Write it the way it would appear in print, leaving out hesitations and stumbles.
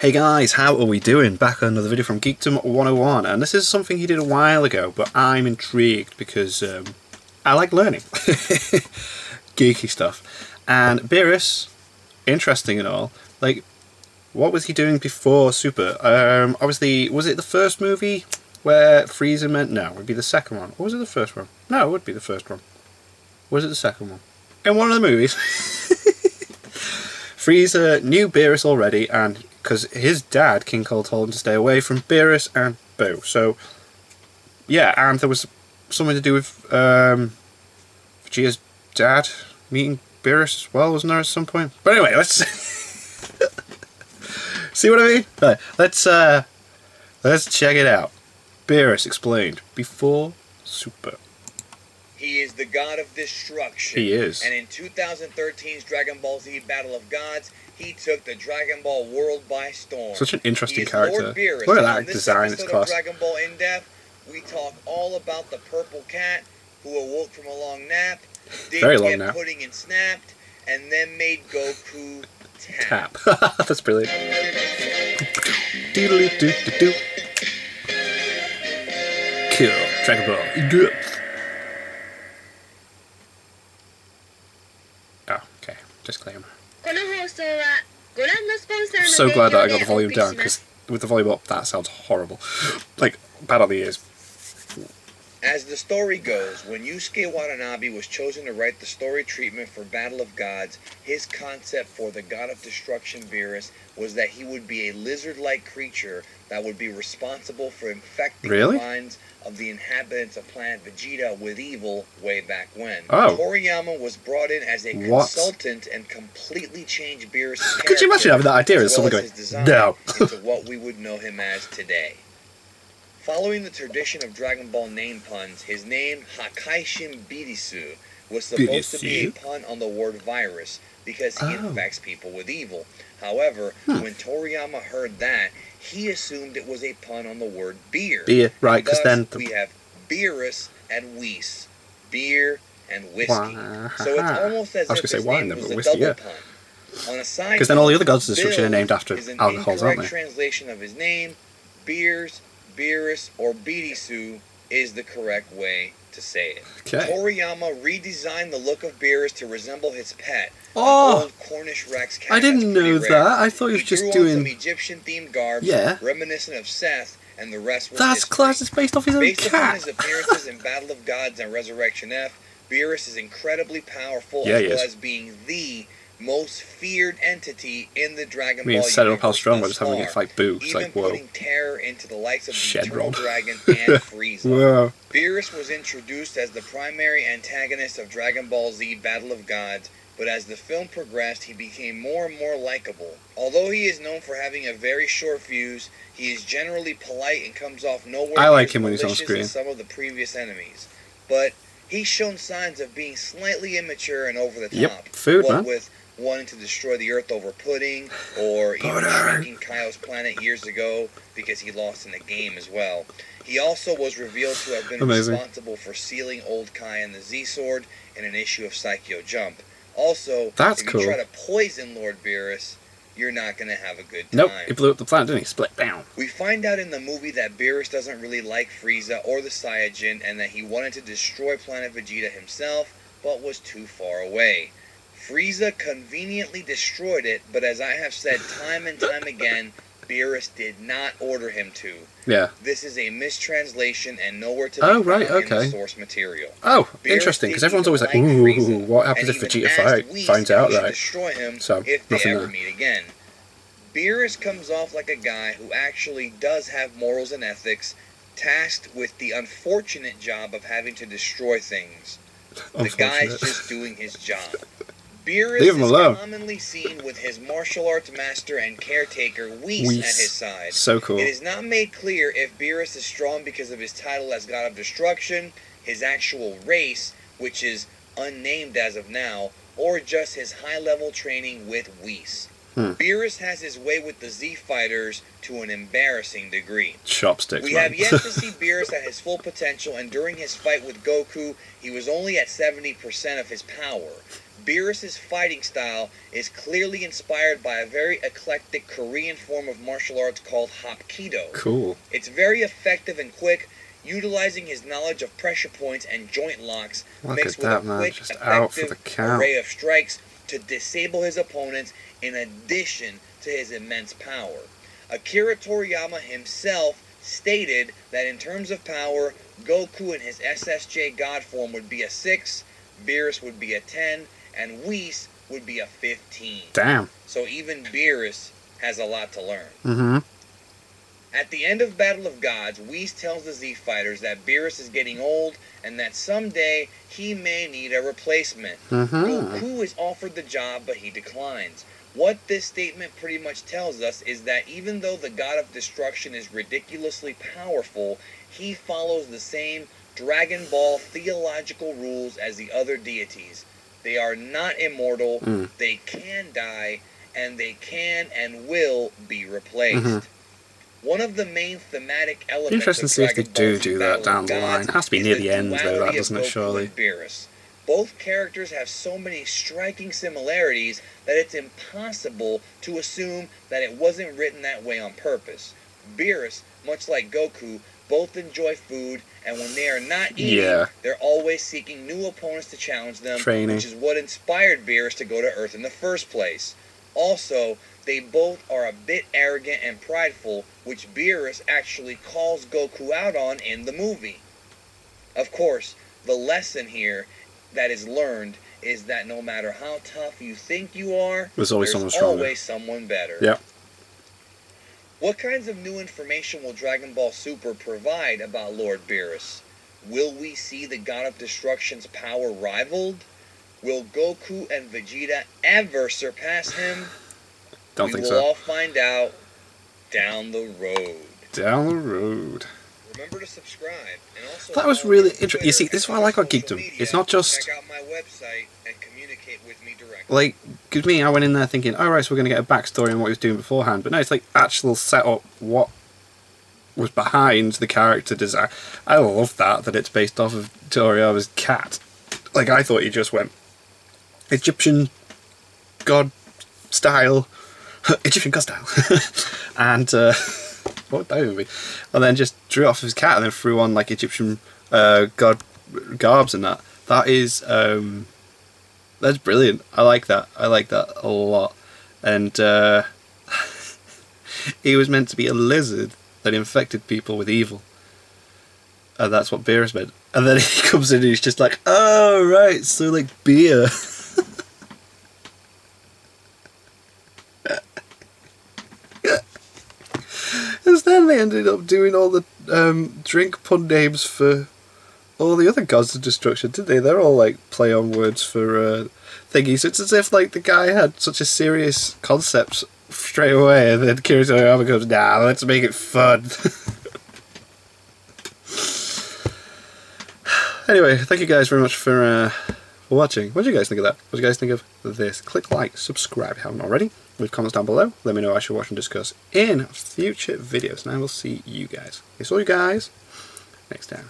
Hey guys, how are we doing? Back on another video from Geekdom 101, and this is something he did a while ago, but I'm intrigued because I like learning geeky stuff. And Beerus, interesting and all, like, what was he doing before Super? Obviously, was it the first movie where Frieza meant no? It would be the second one. Or was it the first one? No, it would be the first one. Was it the second one? In one of the movies, Frieza knew Beerus already, and because his dad, King Cole, told him to stay away from Beerus and Boo. So, yeah, and there was something to do with Vegeta's dad meeting Beerus as well, wasn't there, at some point? But anyway, let's see what I mean? Right, let's check it out. Beerus explained before Super. He is the god of destruction. He is. And in 2013's Dragon Ball Z Battle of Gods, he took the Dragon Ball world by storm. Such an interesting He is character. Lord Beerus. Look at And that on this design, it's episode class. of Dragon Ball In Depth, we talk all about the purple cat who awoke from a long nap, did Very long get nap. pudding and snapped, and then made Goku tap. That's brilliant. Doodly-doo-doo-doo. Kill Dragon Ball. Good. Oh, okay. Disclaimer. I'm so glad that I got the volume down, because with the volume up, that sounds horrible. Like, bad on the ears. As the story goes, when Yusuke Watanabe was chosen to write the story treatment for Battle of Gods, his concept for the god of destruction Beerus was that he would be a lizard-like creature that would be responsible for infecting the minds of the inhabitants of planet Vegeta with evil way back when. Oh. Toriyama was brought in as a consultant and completely changed Beerus' character. Could you imagine having that idea as someone going, no, into what we would know him as today. Following the tradition of Dragon Ball name puns, his name, Hakaishin Beerus, was supposed to be a pun on the word virus, because he infects people with evil. However, when Toriyama heard that, he assumed it was a pun on the word beer. Beer, right, because then we have Beerus and Whis, beer and whiskey. So it's almost as if his name was a double pun. On a side, because then all the other gods of destruction are named after is an alcohols, aren't incorrect they? translation of his name. Beers, Beerus, or Beerisu is the correct way to say it. Okay. Toriyama redesigned the look of Beerus to resemble his pet, an Oh, old Cornish Rex cat. I didn't know that. I thought he was just drew on doing. some Egyptian-themed garb, reminiscent of Seth, and the rest was That's history. class. It's based off his own Based upon cat. his appearances in Battle of Gods and Resurrection F, Beerus is incredibly powerful, Yeah, as he well is. as being the most feared entity in the Dragon I mean, Ball set up how universe strong by thus just having it far, fight Boo. It's even like, whoa. putting terror into the likes of the Shed Eternal Rod. Dragon and Frieza. Whoa. Beerus was introduced as the primary antagonist of Dragon Ball Z Battle of Gods, but as the film progressed, he became more and more likable. Although he is known for having a very short fuse, he is generally polite and comes off nowhere I like near him when he's on malicious screen. as some of the previous enemies. But he's shown signs of being slightly immature and over the top. Yep, food, what man. with wanting to destroy the Earth over pudding, or even shrinking Kaio's planet years ago because he lost in the game as well. He also was revealed to have been responsible for sealing old Kai and the Z-Sword in an issue of Psycho Jump. Also, if you try to poison Lord Beerus, you're not going to have a good time. Nope, he blew up the planet, didn't he? Split down. We find out in the movie that Beerus doesn't really like Frieza or the Saiyajin, and that he wanted to destroy planet Vegeta himself, but was too far away. Frieza conveniently destroyed it, but as I have said time and time again, Beerus did not order him to. Yeah. This is a mistranslation and nowhere to be found in the source material. Oh, interesting, because everyone's always like, ooh, what happens if Vegeta finds out, right? Destroy him so, if they nothing ever there. meet again. Beerus comes off like a guy who actually does have morals and ethics, tasked with the unfortunate job of having to destroy things. The guy's just doing his job. Beerus is commonly seen with his martial arts master and caretaker, Whis, at his side. So cool. It is not made clear if Beerus is strong because of his title as God of Destruction, his actual race, which is unnamed as of now, or just his high-level training with Whis. Beerus has his way with the Z Fighters to an embarrassing degree. Chopsticks, We have yet to see Beerus at his full potential, and during his fight with Goku, he was only at 70% of his power. Beerus' fighting style is clearly inspired by a very eclectic Korean form of martial arts called Hapkido. Cool. It's very effective and quick, utilizing his knowledge of pressure points and joint locks Look mixed at with that, a man. quick, Just out for the effective count. array of strikes to disable his opponents in addition to his immense power. Akira Toriyama himself stated that in terms of power, Goku in his SSJ God form would be a 6, Beerus would be a 10, and Whis would be a 15. Damn. So even Beerus has a lot to learn. Mm-hmm. At the end of Battle of Gods, Whis tells the Z Fighters that Beerus is getting old and that someday he may need a replacement. Mm-hmm. Goku is offered the job, but he declines. What this statement pretty much tells us is that even though the God of Destruction is ridiculously powerful, he follows the same Dragon Ball theological rules as the other deities. They are not immortal, they can die, and they can and will be replaced. Mm-hmm. One of the main thematic elements Interesting to of see if they Dragon Ball do Z that Battle down of the line. Gods Has to be is near the end, though, that duality of doesn't it, Goku surely? and Beerus. Both characters have so many striking similarities that it's impossible to assume that it wasn't written that way on purpose. Beerus, much like Goku, both enjoy food, and when they are not eating, they're always seeking new opponents to challenge them, Training. which is what inspired Beerus to go to Earth in the first place. Also, they both are a bit arrogant and prideful, which Beerus actually calls Goku out on in the movie. Of course, the lesson here that is learned is that no matter how tough you think you are, There's always someone stronger. always someone better. Yep. What kinds of new information will Dragon Ball Super provide about Lord Beerus? Will we see the God of Destruction's power rivaled? Will Goku and Vegeta ever surpass him? Don't think We so. will all find out down the road. Down the road. Remember to subscribe. And also That was follow really me on interesting. You see, Twitter this is and why I like other about social Geekdom. media. It's not just... Check out my website and communicate with me directly. Like, because me, I went in there thinking, oh, right, so we're going to get a backstory on what he was doing beforehand. But no, it's like actual set up what was behind the character design. I love that it's based off of Toriyama's cat. Like, I thought he just went Egyptian god style. Egyptian god style. And, what would that even be? And then just drew it off of his cat and then threw on, like, Egyptian god garbs and that. That is, that's brilliant. I like that. I like that a lot. And he was meant to be a lizard that infected people with evil. And that's what Beerus meant. And then he comes in and he's just like, oh, right, so like beer. Because then they ended up doing all the drink pun names for all the other gods of destruction, didn't they? They're all like play on words for thingy. So it's as if like the guy had such a serious concept straight away, and then Kira Toriyama goes, nah, let's make it fun. Anyway, thank you guys very much for watching. What do you guys think of that? What do you guys think of this? Click like, subscribe if you haven't already. Leave comments down below. Let me know what I should watch and discuss in future videos. And I will see you guys. I saw you guys next time.